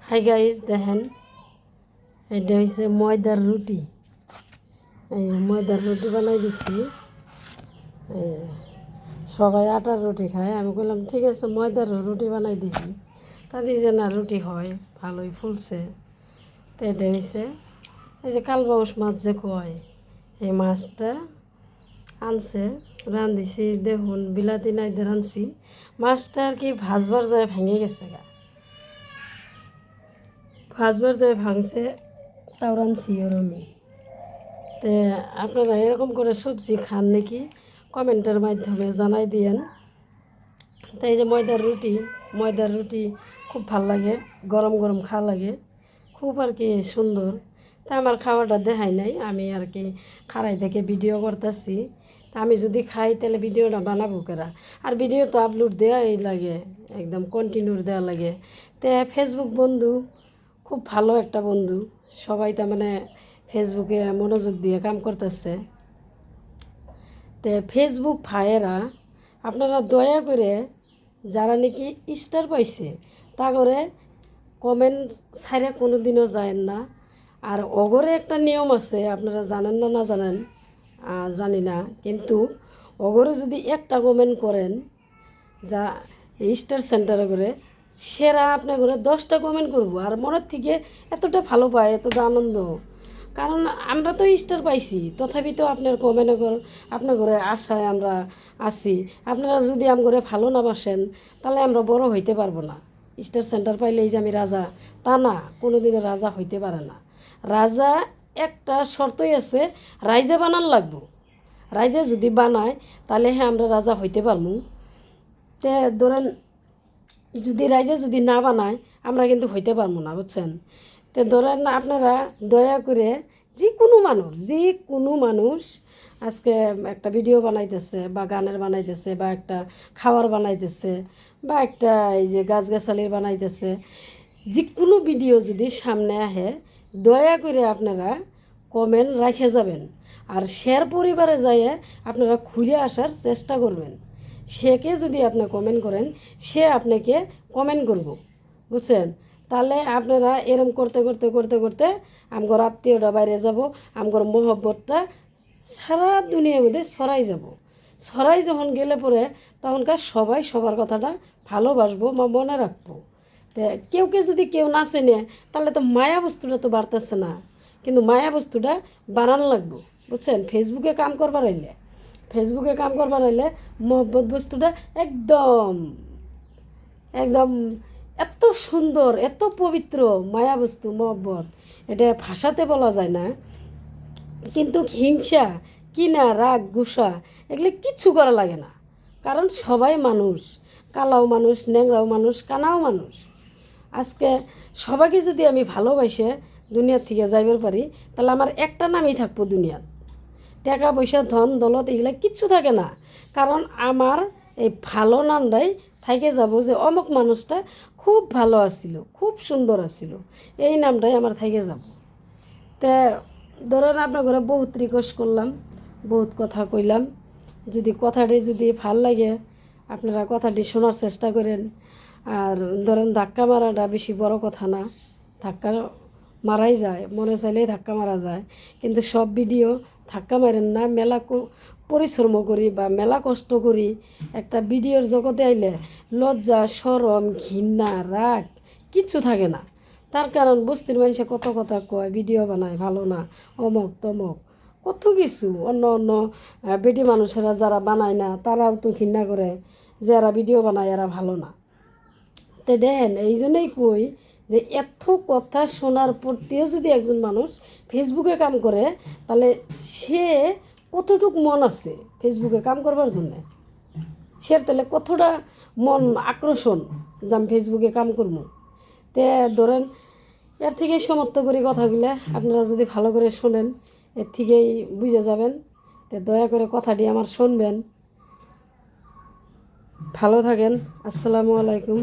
Hi guys, দেখেন এটা হচ্ছে ময়দার রুটি। এই ময়দার রুটি বানাই দিচ্ছি। এই সবাই আটার রুটি খায়, আমি বললাম ঠিক আছে ময়দার রুটি বানাই দিই। তাদের যে না রুটি হয়, ভালোই ফুলছে। তো এটা হয়েছে এই যে কালবাউস মাছ যে কয়, এই মাছটা আনছে, রাঁধিছি। দেখুন বিলাতি নাই দিয়ে রাঁধছি। মাছটা আর কি ভাজবার যায় ভেঙে গেছে গা, ভাজবার যায় ভাঙছে, তাও রাঁধছি ওরমই। তো আপনারা এরকম করে সবজি খান নাকি কমেন্টের মাধ্যমে জানাই দিয়েন। তো এই যে ময়দার রুটি খুব ভাল লাগে, গরম গরম খাওয়া লাগে, খুব আর কি সুন্দর। তা আমার খাওয়াটা দেখাই নাই, আমি আর কি খাড়াই থেকে ভিডিও করতেছি। তা আমি যদি খাই তাহলে ভিডিওটা বানাবো কেরা, আর ভিডিও তো আপলোড দেওয়াই লাগে, একদম কন্টিনিউ দেওয়া লাগে। তো ফেসবুক বন্ধু খুব ভালো একটা বন্ধু, সবাই তার মানে ফেসবুকে মনোযোগ দিয়ে কাম করতেছে। তো ফেসবুক ভাইয়েরা আপনারা দয়া করে যারা নাকি স্টার পাইছে তা করে কমেন্ট ছাইরে কোনো দিনও যায় না। আর অগরে একটা নিয়ম আছে, আপনারা জানেন না না জানেন জানি না, কিন্তু অগরে যদি একটা কমেন্ট করেন যা স্টার সেন্টারে করে, সেরা আপনার করে 10টা কমেন্ট করবো, আর মনের থেকে এতটা ভালো পায়, এতটা আনন্দ। কারণ আমরা তো স্টার পাইছি, তথাপি তো আপনার কমেন্ট আপনার ঘরে আশায় আমরা আছি। আপনারা যদি আম করে ভালো না বাসেন তাহলে আমরা বড় হইতে পারবো না। স্টার সেন্টার পাইলে এই যে আমি রাজা, তা না, কোনো দিনও রাজা হইতে পারে না। রাজা একটা শর্তই আছে, রাইজে বানান লাগবো। রাইজে যদি বানায় তাহলে হ্যাঁ আমরা রাজা হইতে পারবো। তে ধরেন যদি রাইজে যদি না বানায় আমরা কিন্তু হইতে পারবো না, বুঝছেন। তো ধরেন আপনারা দয়া করে যে কোনো মানুষ আজকে একটা ভিডিও বানাইতেছে বা গানের বানাইতেছে বা একটা খাবার বানাইতেছে বা একটা এই যে গাছগাছালির বানাইতেছে, যে কোনো ভিডিও যদি সামনে আহে দয়া করে আপনারা কমেন্ট রাখে যাবেন। আর শেয়ার পরিবারে যাইয়ে আপনারা ঘুরে আসার চেষ্টা করবেন। সেকে যদি আপনি কমেন্ট করেন, সে আপনাকে কমেন্ট করব, বুঝছেন। তাহলে আপনারা এরম করতে করতে করতে করতে আমগর আত্মীয়টা বাইরে যাব, আমগর মহব্বতটা সারা দুনিয়ার মধ্যে ছড়াই যাব। ছড়াই যখন গেলে পরে তখনকার সবাই সবার কথাটা ভালোবাসবো বা মনে রাখবো। তো কেউ যদি কেউ না চেনে তাহলে তো মায়া বস্তুটা তো বাড়তেছে না, কিন্তু মায়া বস্তুটা বাড়ানো লাগবো, বুঝছেন। ফেসবুকে কাম করবার হইলে মহব্বত বস্তুটা একদম একদম এত সুন্দর, এত পবিত্র মায়া বস্তু মহব্বত, এটা ভাষাতে বলা যায় না। কিন্তু হিংসা, কিনা, রাগ, গুসা এগুলো কিচ্ছু করা লাগে না। কারণ সবাই মানুষ, কালাও মানুষ, ন্যাংরাও মানুষ, কানাও মানুষ। আজকে সবাইকে যদি আমি ভালোবাসে দুনিয়ার থেকে যাইবার পারি তাহলে আমার একটা নামই থাকবো দুনিয়ার। টাকা পয়সা ধন দৌলত এগুলো কিচ্ছু থাকে না, কারণ আমার এই ভালো নামটাই থাইকে যাব যে অমুক মানুষটা খুব ভালো আছিল, খুব সুন্দর আছিল, এই নামটাই আমার থাইকে যাব। তে ধরেন আপনার ঘরে বহুত রিকোয়েস্ট করলাম, বহুত কথা কইলাম, যদি কথাটি যদি ভাল লাগে আপনারা কথাটি শোনার চেষ্টা করেন। আর ধরেন ধাক্কা মারাটা বেশি বড় কথা না, ধাক্কা মারাই যায়, মনে চাইলেই ধাক্কা মারা যায়, কিন্তু সব ভিডিও ধাক্কা মারেন না। মেলা পরিশ্রম করি বা মেলা কষ্ট করি একটা ভিডিওর জগতে আইলে লজ্জা, শরম, ঘৃণা, রাগ কিচ্ছু থাকে না। তার কারণ বস্তির মানুষে কত কথা কয়, ভিডিও বানায় ভালো না, অমক তমক কত কিছু। অন্য অন্য বেটি মানুষেরা যারা বানায় না তারাও তো ঘৃণা করে যে এরা ভিডিও বানায়, এরা ভালো না। তে দেন এই জন্যই কই যে এত কথা শোনার পরতেও যদি একজন মানুষ ফেসবুকে কাম করে তাহলে সে কতটুক মন আছে ফেসবুকে কাম করবার জন্যে, সে তাহলে কতটা মন আকর্ষণ যে আমি ফেসবুকে কাম করবো। তে ধরেন এর থেকেই সমাপ্ত করি কথাগুলো, আপনারা যদি ভালো করে শোনেন এর থেকেই বুঝে যাবেন। তো দয়া করে কথাটি আমার শুনবেন। ভালো থাকেন, আসসালামু আলাইকুম।